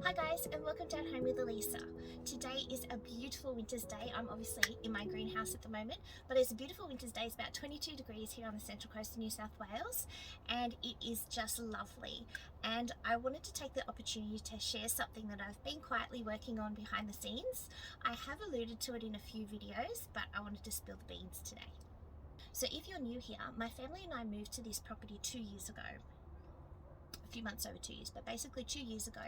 Hi guys, and welcome to At Home with Elisa. Today is a beautiful winter's day. I'm obviously in my greenhouse at the moment, but it's a beautiful winter's day. It's about 22 degrees here on the central coast of New South Wales, and it is just lovely. And I wanted to take the opportunity to share something that I've been quietly working on behind the scenes. I have alluded to it in a few videos, but I wanted to spill the beans today. So if you're new here, my family and I moved to this property 2 years ago. A few months over 2 years, but basically 2 years ago,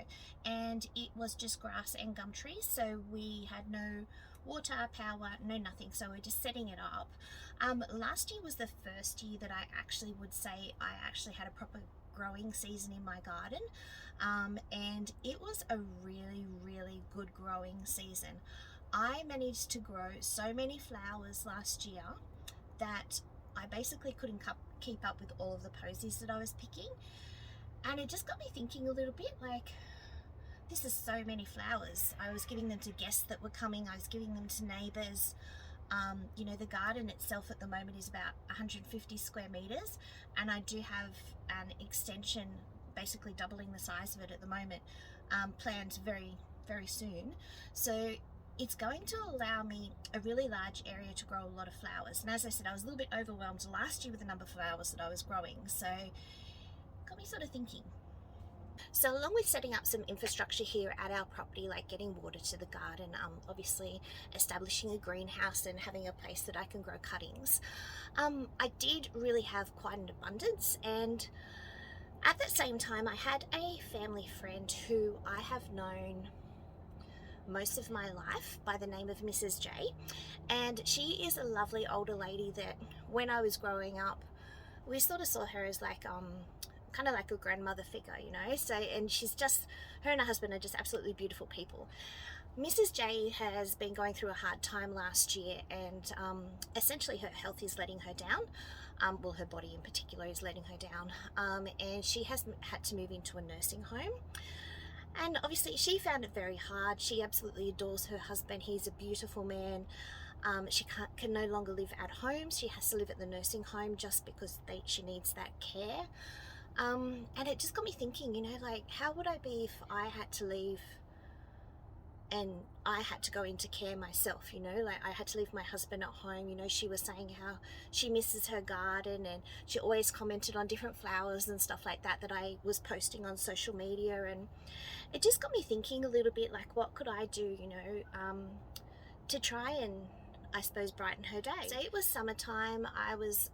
and it was just grass and gum trees, so we had no water, power, no nothing, so we're just setting it up. Last year was the first year that I actually would say I actually had a proper growing season in my garden, and it was a really good growing season. I managed to grow so many flowers last year that I basically couldn't keep up with all of the posies that I was picking. And it just got me thinking a little bit, like, this is so many flowers. I was giving them to guests that were coming, I was giving them to neighbours. You know, the garden itself at the moment is about 150 square metres, and I do have an extension, basically doubling the size of it at the moment, planned very soon. So it's going to allow me a really large area to grow a lot of flowers. And as I said, I was a little bit overwhelmed last year with the number of flowers that I was growing. So got me sort of thinking. So along with setting up some infrastructure here at our property, like getting water to the garden, obviously establishing a greenhouse and having a place that I can grow cuttings, I did really have quite an abundance. And at the same time, I had a family friend who I have known most of my life by the name of Mrs. J, and she is a lovely older lady that when I was growing up, we sort of saw her as like kind of like a grandmother figure, you know. So, and she's just, her and her husband are just absolutely beautiful people. Mrs. J has been going through a hard time last year, and essentially her health is letting her down. Well, her body in particular is letting her down, and she has had to move into a nursing home. And obviously she found it very hard. She absolutely adores her husband. He's a beautiful man. She can no longer live at home. She has to live at the nursing home just because she needs that care. And it just got me thinking, you know, like, how would I be if I had to leave and I had to go into care myself, you know, like I had to leave my husband at home. You know, she was saying how she misses her garden, and she always commented on different flowers and stuff like that I was posting on social media. And it just got me thinking a little bit, like, what could I do, you know, to try and, I suppose, brighten her day. So it was summertime. I was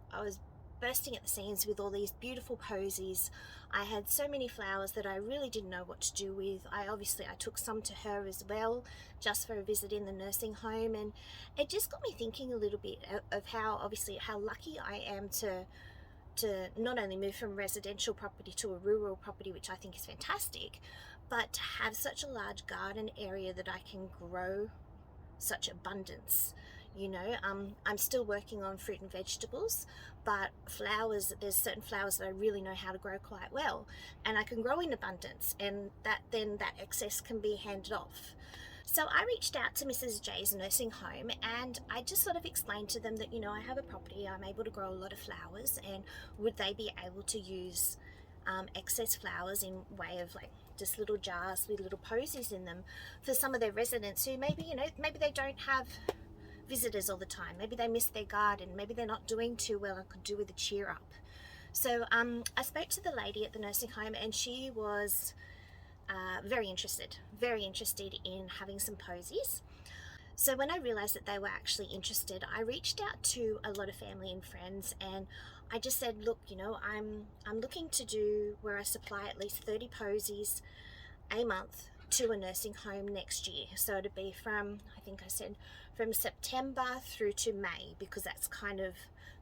bursting at the seams with all these beautiful posies. I had so many flowers that I really didn't know what to do with. I took some to her as well, just for a visit in the nursing home. And it just got me thinking a little bit of how lucky I am to not only move from residential property to a rural property, which I think is fantastic, but to have such a large garden area that I can grow such abundance. You know, I'm still working on fruit and vegetables, but flowers, there's certain flowers that I really know how to grow quite well, and I can grow in abundance, and that excess can be handed off. So I reached out to Mrs. J's nursing home, and I just sort of explained to them that, you know, I have a property, I'm able to grow a lot of flowers, and would they be able to use excess flowers in way of like just little jars with little posies in them for some of their residents who maybe, you know, maybe they don't have visitors all the time, maybe they miss their garden, maybe they're not doing too well and could do with a cheer up. So I spoke to the lady at the nursing home, and she was very interested in having some posies. So when I realized that they were actually interested, I reached out to a lot of family and friends, and I just said, look, you know, I'm looking to do where I supply at least 30 posies a month to a nursing home next year. So it'd be from, I think I said, from September through to May, because that's kind of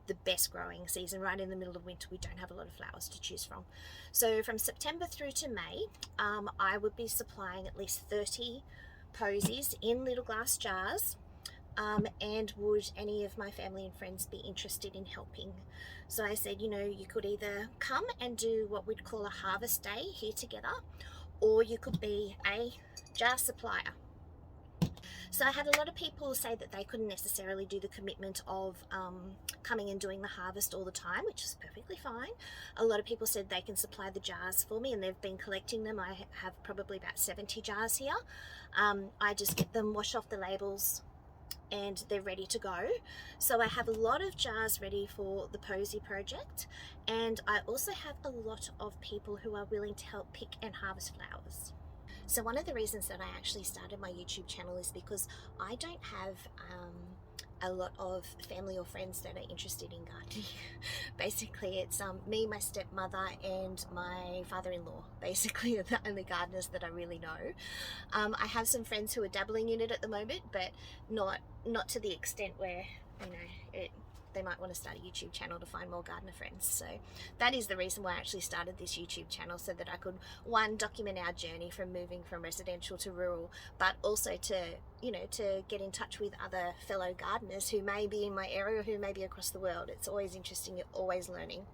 the best growing season. Right in the middle of winter, we don't have a lot of flowers to choose from. So from September through to May, I would be supplying at least 30 posies in little glass jars. And would any of my family and friends be interested in helping? So I said, you know, you could either come and do what we'd call a harvest day here together, or you could be a jar supplier. So I had a lot of people say that they couldn't necessarily do the commitment of coming and doing the harvest all the time, which is perfectly fine. A lot of people said they can supply the jars for me, and they've been collecting them. I have probably about 70 jars here. I just get them, wash off the labels, and they're ready to go. So I have a lot of jars ready for the Posy Project, and I also have a lot of people who are willing to help pick and harvest flowers. So one of the reasons that I actually started my YouTube channel is because I don't have a lot of family or friends that are interested in gardening. Basically it's me, my stepmother and my father-in-law basically are the only gardeners that I really know. I have some friends who are dabbling in it at the moment, but not to the extent where, you know, they might want to start a YouTube channel to find more gardener friends. So that is the reason why I actually started this YouTube channel, so that I could, one, document our journey from moving from residential to rural, but also to, you know, to get in touch with other fellow gardeners who may be in my area or who may be across the world. It's always interesting, you're always learning.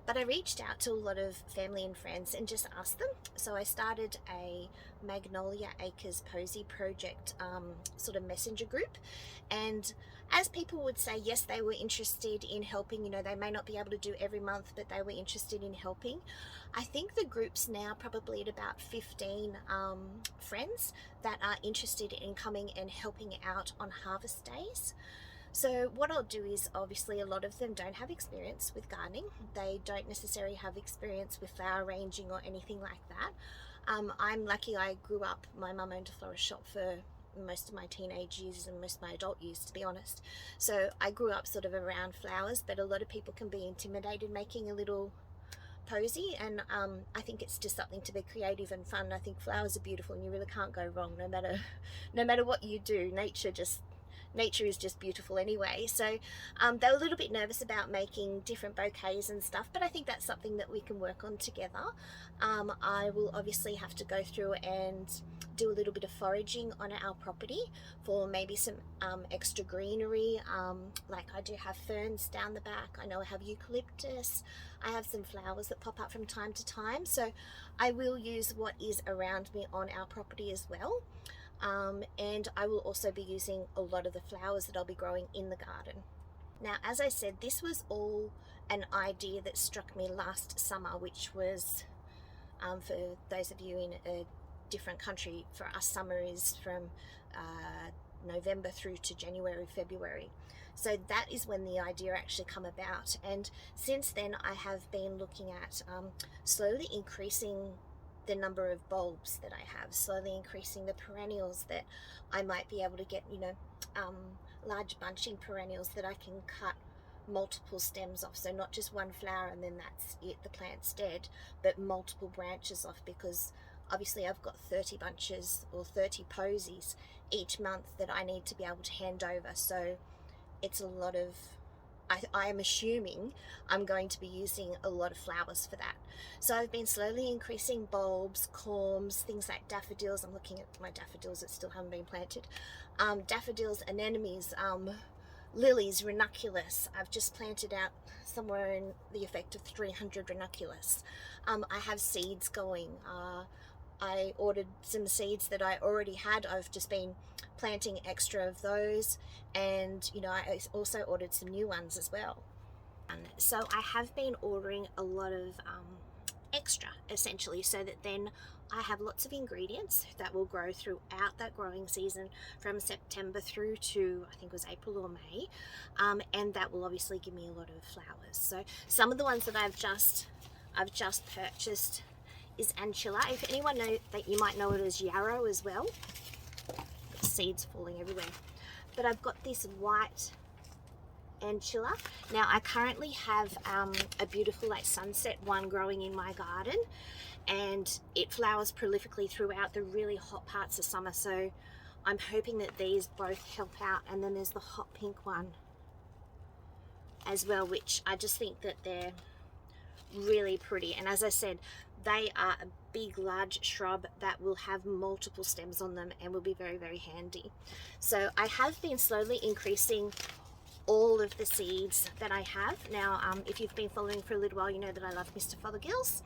But I reached out to a lot of family and friends and just asked them. So I started a Magnolia Acres Posy Project sort of messenger group, and as people would say, yes, they were interested in helping. You know, they may not be able to do every month, but they were interested in helping. I think the group's now probably at about 15 friends that are interested in coming and helping out on harvest days. So what I'll do is, obviously a lot of them don't have experience with gardening. They don't necessarily have experience with flower arranging or anything like that. I'm lucky. I grew up, my mum owned a florist shop for most of my teenage years and most of my adult years, to be honest. So I grew up sort of around flowers, but a lot of people can be intimidated making a little posy, and I think it's just something to be creative and fun. I think flowers are beautiful and you really can't go wrong no matter what you do. Nature is just beautiful anyway. So they were a little bit nervous about making different bouquets and stuff, but I think that's something that we can work on together. I will obviously have to go through and do a little bit of foraging on our property for maybe some extra greenery. Like I do have ferns down the back. I know I have eucalyptus. I have some flowers that pop up from time to time. So I will use what is around me on our property as well. And I will also be using a lot of the flowers that I'll be growing in the garden. Now, as I said, this was all an idea that struck me last summer, which was, for those of you in a different country, for us summer is from November through to January, February. So that is when the idea actually come about. And since then I have been looking at slowly increasing the number of bulbs that I have, slowly increasing the perennials that I might be able to get, you know, large bunching perennials that I can cut multiple stems off. So not just one flower and then that's it, the plant's dead, but multiple branches off, because obviously I've got 30 bunches or 30 posies each month that I need to be able to hand over. So it's a lot of, I am assuming I'm going to be using a lot of flowers for that. So I've been slowly increasing bulbs, corms, things like daffodils. I'm looking at my daffodils that still haven't been planted. Daffodils, anemones, lilies, ranunculus. I've just planted out somewhere in the effect of 300 ranunculus. I have seeds going. I ordered some seeds that I already had. I've just been planting extra of those, and you know, I also ordered some new ones as well. So I have been ordering a lot of extra, essentially, so that then I have lots of ingredients that will grow throughout that growing season from September through to, I think it was April or May, and that will obviously give me a lot of flowers. So some of the ones that I've just purchased is Ancilla. If anyone know that, you might know it as yarrow as well. Got seeds falling everywhere. But I've got this white Ancilla. Now I currently have a beautiful like sunset one growing in my garden, and it flowers prolifically throughout the really hot parts of summer. So I'm hoping that these both help out. And then there's the hot pink one as well, which I just think that they're really pretty. And as I said, they are a big large shrub that will have multiple stems on them and will be very, very handy. So I have been slowly increasing all of the seeds that I have. Now, if you've been following for a little while, you know that I love Mr. Fothergill's.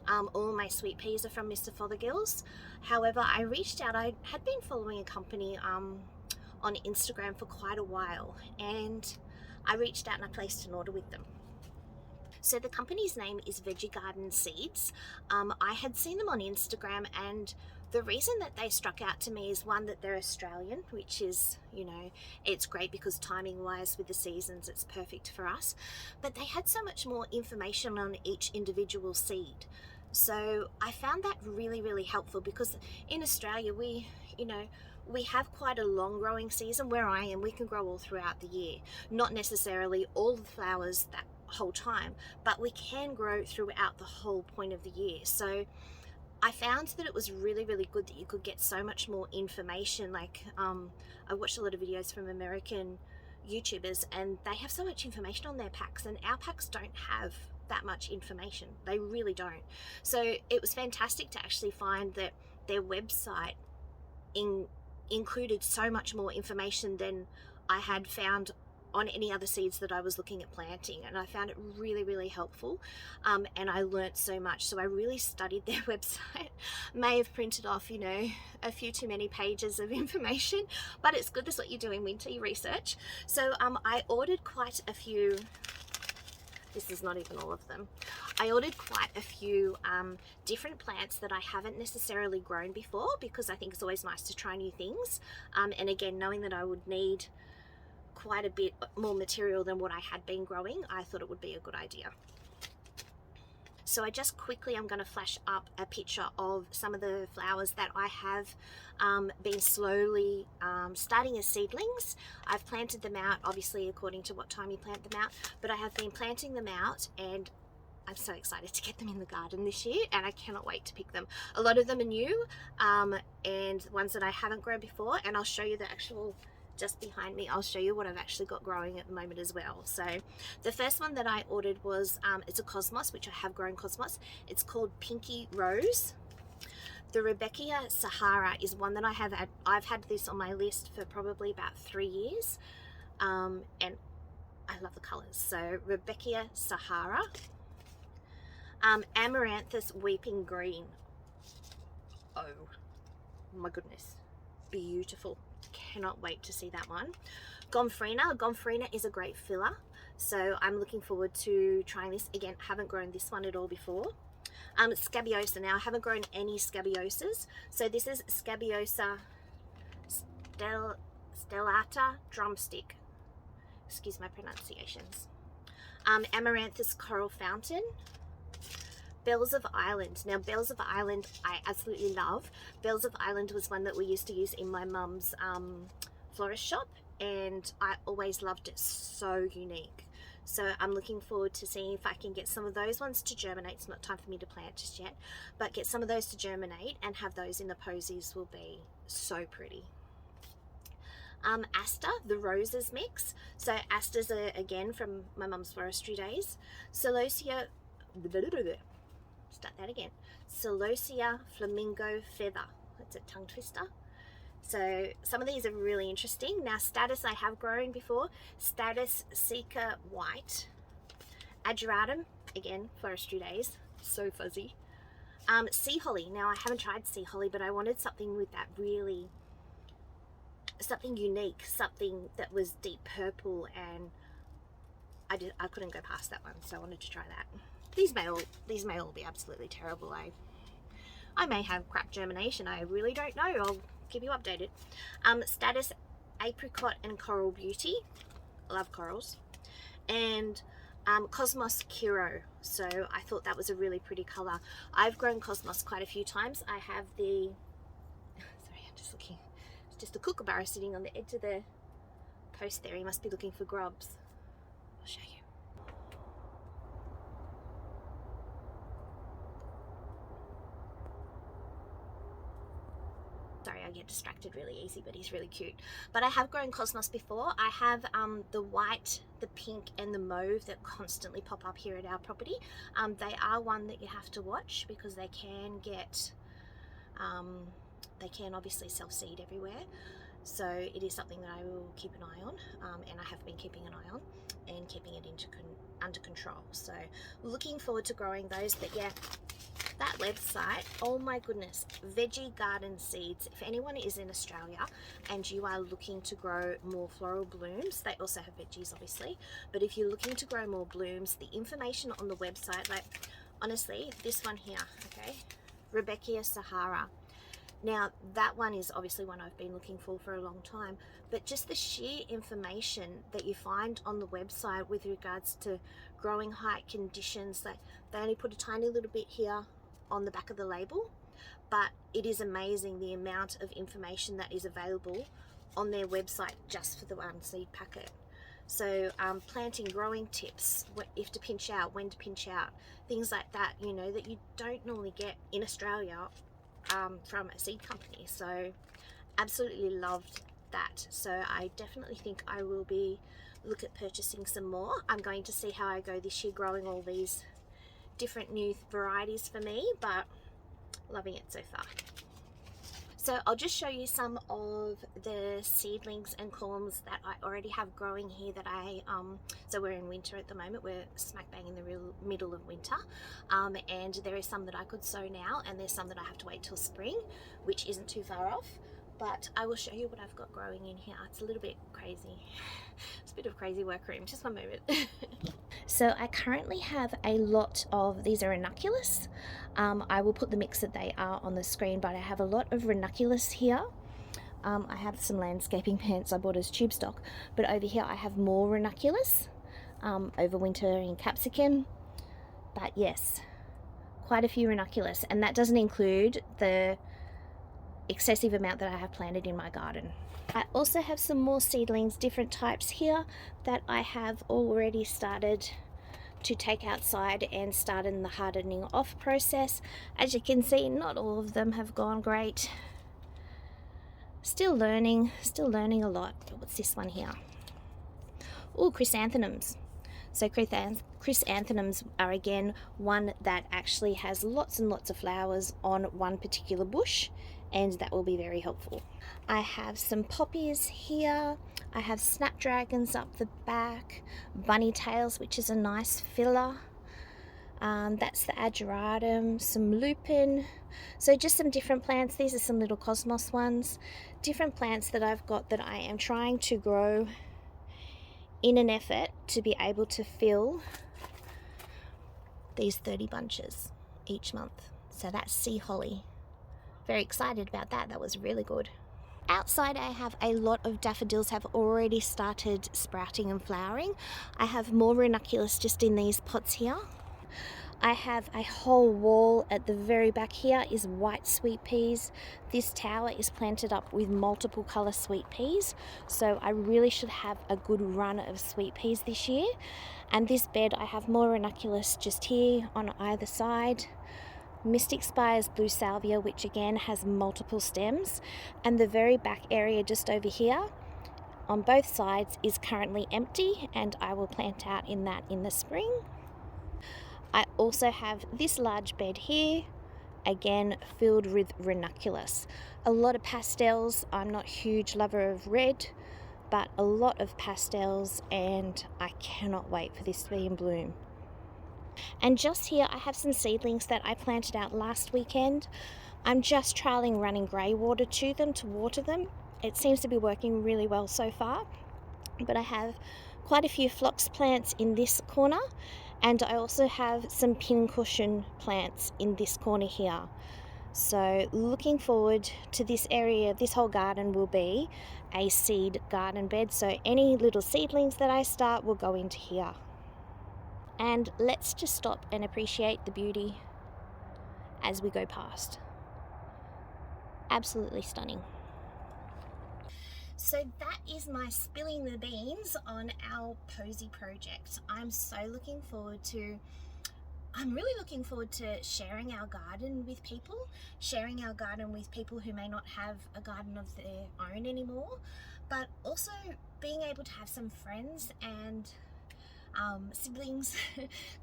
All my sweet peas are from Mr. Fothergill's. However, I reached out, I had been following a company on Instagram for quite a while, and I reached out and I placed an order with them. So the company's name is Veggie Garden Seeds. I had seen them on Instagram, and the reason that they struck out to me is, one, that they're Australian, which is, you know, it's great because timing wise with the seasons, it's perfect for us. But they had so much more information on each individual seed. So I found that really, really helpful, because in Australia, we have quite a long growing season. Where I am, we can grow all throughout the year. Not necessarily all the flowers that whole time, but we can grow throughout the whole point of the year. So I found that it was really, really good that you could get so much more information. Like I watched a lot of videos from American YouTubers, and they have so much information on their packs, and our packs don't have that much information. They really don't. So it was fantastic to actually find that their website included so much more information than I had found on any other seeds that I was looking at planting, and I found it really, really helpful, and I learnt so much. So I really studied their website. May have printed off, you know, a few too many pages of information, but it's good. That's what you do in winter, you research. So I ordered quite a few. This is not even all of them. I ordered quite a few different plants that I haven't necessarily grown before, because I think it's always nice to try new things, and again, knowing that I would need quite a bit more material than what I had been growing, I thought it would be a good idea. So I just quickly, I'm going to flash up a picture of some of the flowers that I have been slowly starting as seedlings. I've planted them out, obviously according to what time you plant them out, but I have been planting them out, and I'm so excited to get them in the garden this year, and I cannot wait to pick them. A lot of them are new, and ones that I haven't grown before, and I'll show you the actual, just behind me, I'll show you what I've actually got growing at the moment as well. So the first one that I ordered was, it's a cosmos, which I have grown cosmos. It's called Pinky Rose. The Rebecca Sahara is one that I've had this on my list for probably about 3 years, and I love the colors. So Rebecca Sahara. Amaranthus Weeping Green. Oh my goodness, beautiful. Cannot wait to see that one. Gomphrena. Gomphrena is a great filler, so I'm looking forward to trying this. Again, haven't grown this one at all before. Scabiosa. Now I haven't grown any scabiosas, so this is Scabiosa stellata drumstick. Excuse my pronunciations. Amaranthus Coral Fountain. Bells of Ireland. Now Bells of Ireland I absolutely love. Bells of Ireland was one that we used to use in my mum's florist shop, and I always loved it. So unique. So I'm looking forward to seeing if I can get some of those ones to germinate. It's not time for me to plant just yet, but get some of those to germinate and have those in the posies will be so pretty. Aster, the roses mix. So asters are again from my mum's forestry days. Celosia, start that again. Celosia Flamingo Feather. That's a tongue twister. So some of these are really interesting. Now Status I have grown before. Status Seeker White. Ageratum, again, forestry days. So fuzzy. Sea Holly. Now I haven't tried Sea Holly, but I wanted something with that really, something unique, something that was deep purple, and I couldn't go past that one, so I wanted to try that. These may all be absolutely terrible. I may have crap germination. I really don't know. I'll keep you updated. Status Apricot and Coral Beauty. I love corals. And Cosmos Kiro. So I thought that was a really pretty color. I've grown Cosmos quite a few times. I have the, sorry, I'm just looking. It's just a kookaburra sitting on the edge of the post there. He must be looking for grubs. I'll show you. Sorry, I get distracted really easy, but he's really cute. But I have grown Cosmos before. I have the white, the pink, and the mauve that constantly pop up here at our property. They are one that you have to watch because they can get, they can obviously self-seed everywhere. So it is something that I will keep an eye on, and I have been keeping an eye on and keeping it under control. So looking forward to growing those. But yeah, that website, oh my goodness, Veggie Garden Seeds. If anyone is in Australia and you are looking to grow more floral blooms, they also have veggies obviously, but if you're looking to grow more blooms, the information on the website, like honestly, this one here, okay, Rebecca Sahara. Now that one is obviously one I've been looking for a long time, but just the sheer information that you find on the website with regards to growing height conditions, that they only put a tiny little bit here on the back of the label, but it is amazing the amount of information that is available on their website just for the one seed packet. So planting, growing tips, if to pinch out, when to pinch out, things like that, you know, that you don't normally get in Australia from a seed company. So absolutely loved that. So I definitely think I will look at purchasing some more. I'm going to see how I go this year growing all these different new varieties for me, but loving it so far. So I'll just show you some of the seedlings and columns that I already have growing here that so we're in winter at the moment, we're smack bang in the real middle of winter, and there is some that I could sow now, and there's some that I have to wait till spring, which isn't too far off, but I will show you what I've got growing in here. It's a little bit crazy. It's a bit of crazy workroom, just one moment. So I currently have a lot of, these are ranunculus. I will put the mix that they are on the screen, but I have a lot of ranunculus here. I have some landscaping plants I bought as tube stock, but over here I have more ranunculus, over winter in capsicum. But yes, quite a few ranunculus, and that doesn't include the excessive amount that I have planted in my garden. I also have some more seedlings, different types here, that I have already started to take outside and start in the hardening off process. As you can see, not all of them have gone great. Still learning a lot. What's this one here? Oh, chrysanthemums. So chrysanthemums are again one that actually has lots and lots of flowers on one particular bush, and that will be very helpful. I have some poppies here. I have snapdragons up the back, bunny tails, which is a nice filler. That's the ageratum, some lupin. So just some different plants. These are some little cosmos ones. Different plants that I've got that I am trying to grow in an effort to be able to fill these 30 bunches each month. So that's sea holly. Very excited about that. That was really good. Outside I have a lot of daffodils have already started sprouting and flowering. I have more ranunculus just in these pots here. I have a whole wall at the very back here is white sweet peas. This tower is planted up with multiple colour sweet peas, so I really should have a good run of sweet peas this year. And this bed I have more ranunculus just here on either side. Mystic Spire's blue salvia, which again has multiple stems, and the very back area just over here on both sides is currently empty, and I will plant out in that in the spring. I also have this large bed here, again filled with ranunculus. A lot of pastels. I'm not a huge lover of red, but a lot of pastels, and I cannot wait for this to be in bloom. And just here I have some seedlings that I planted out last weekend. I'm just trialing running grey water to them to water them. It seems to be working really well so far, but I have quite a few phlox plants in this corner, and I also have some pincushion plants in this corner here. So looking forward to this area. This whole garden will be a seed garden bed, so any little seedlings that I start will go into here. And let's just stop and appreciate the beauty as we go past. Absolutely stunning. So that is my spilling the beans on our Posy project. I'm really looking forward to sharing our garden with people, who may not have a garden of their own anymore, but also being able to have some friends and siblings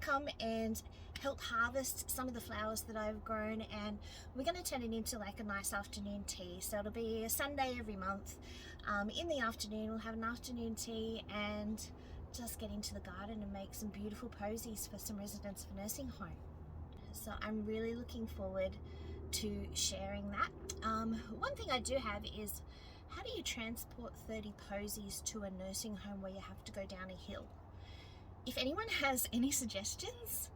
come and help harvest some of the flowers that I've grown, and we're going to turn it into like a nice afternoon tea. So it'll be a Sunday every month. In the afternoon we'll have an afternoon tea and just get into the garden and make some beautiful posies for some residents of a nursing home. So I'm really looking forward to sharing that. One thing I do have is, how do you transport 30 posies to a nursing home where you have to go down a hill? If anyone has any suggestions,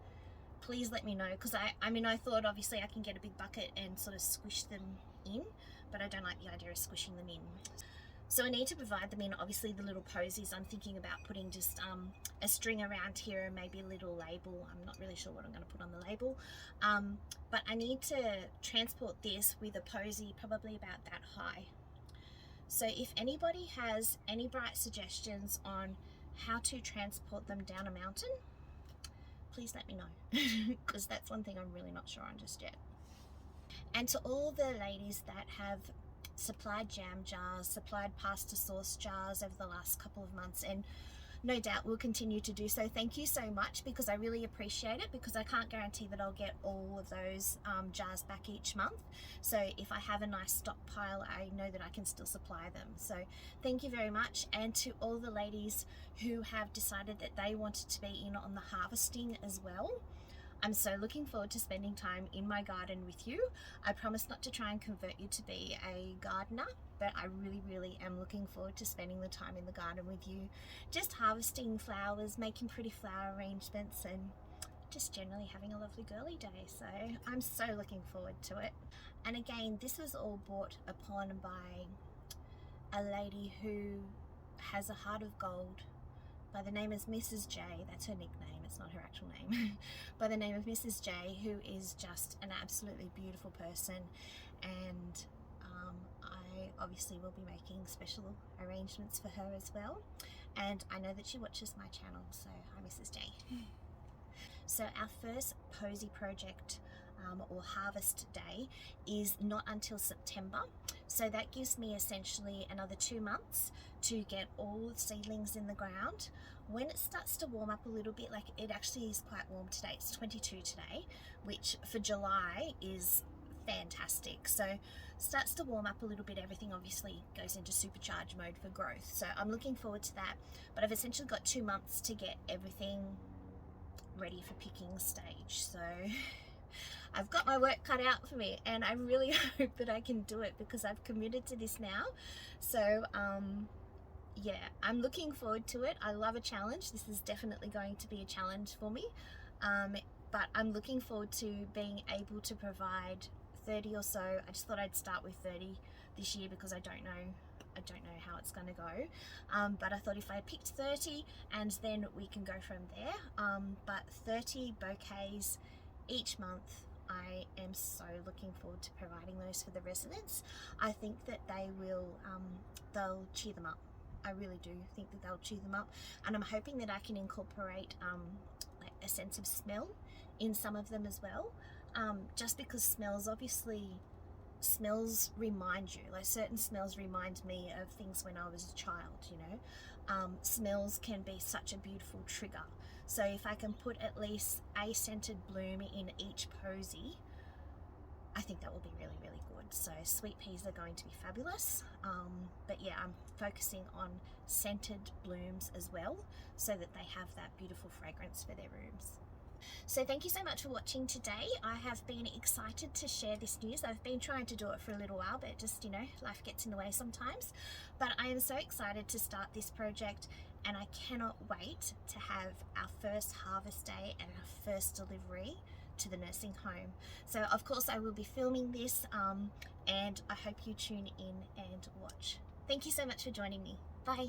please let me know, because I mean, I thought obviously I can get a big bucket and sort of squish them in, but I don't like the idea of squishing them in. So I need to provide them in, obviously, the little posies. I'm thinking about putting just a string around here and maybe a little label. I'm not really sure what I'm going to put on the label. But I need to transport this with a posy probably about that high. So if anybody has any bright suggestions on how to transport them down a mountain, please let me know, because that's one thing I'm really not sure on just yet. And to all the ladies that have supplied jam jars, supplied pasta sauce jars over the last couple of months, and no doubt will continue to do so, thank you so much, because I really appreciate it, because I can't guarantee that I'll get all of those jars back each month. So if I have a nice stockpile, I know that I can still supply them. So thank you very much. And to all the ladies who have decided that they wanted to be in on the harvesting as well, I'm so looking forward to spending time in my garden with you. I promise not to try and convert you to be a gardener, but I really am looking forward to spending the time in the garden with you, just harvesting flowers, making pretty flower arrangements, and just generally having a lovely girly day. So I'm so looking forward to it. And again, this was all brought upon by a lady who has a heart of gold by the name of Mrs. J. That's her nickname, it's not her actual name. By the name of Mrs. J, who is just an absolutely beautiful person, and I obviously will be making special arrangements for her as well. And I know that she watches my channel, so hi Mrs. J. So our first Posy Project or harvest day is not until September, so that gives me essentially another 2 months to get all the seedlings in the ground. When it starts to warm up a little bit, like it actually is quite warm today, it's 22 today, which for July is fantastic. So starts to warm up a little bit, everything obviously goes into supercharge mode for growth. So I'm looking forward to that, but I've essentially got 2 months to get everything ready for picking stage. So I've got my work cut out for me, and I really hope that I can do it, because I've committed to this now. So yeah, I'm looking forward to it. I love a challenge. This is definitely going to be a challenge for me, but I'm looking forward to being able to provide 30 or so. I just thought I'd start with 30 this year, because I don't know how it's going to go, but I thought if I picked 30 and then we can go from there. But 30 bouquets each month. I am so looking forward to providing those for the residents. I think that they will, they'll cheer them up. I really do think that they'll cheer them up, and I'm hoping that I can incorporate like a sense of smell in some of them as well, just because smells remind you, like certain smells remind me of things when I was a child, you know. Smells can be such a beautiful trigger. So if I can put at least a scented bloom in each posy, I think that will be really good. So sweet peas are going to be fabulous, but yeah, I'm focusing on scented blooms as well, so that they have that beautiful fragrance for their rooms. So thank you so much for watching today. I have been excited to share this news. I've been trying to do it for a little while, but just, you know, life gets in the way sometimes. But I am so excited to start this project, and I cannot wait to have our first harvest day and our first delivery to the nursing home. So of course I will be filming this, and I hope you tune in and watch. Thank you so much for joining me. Bye.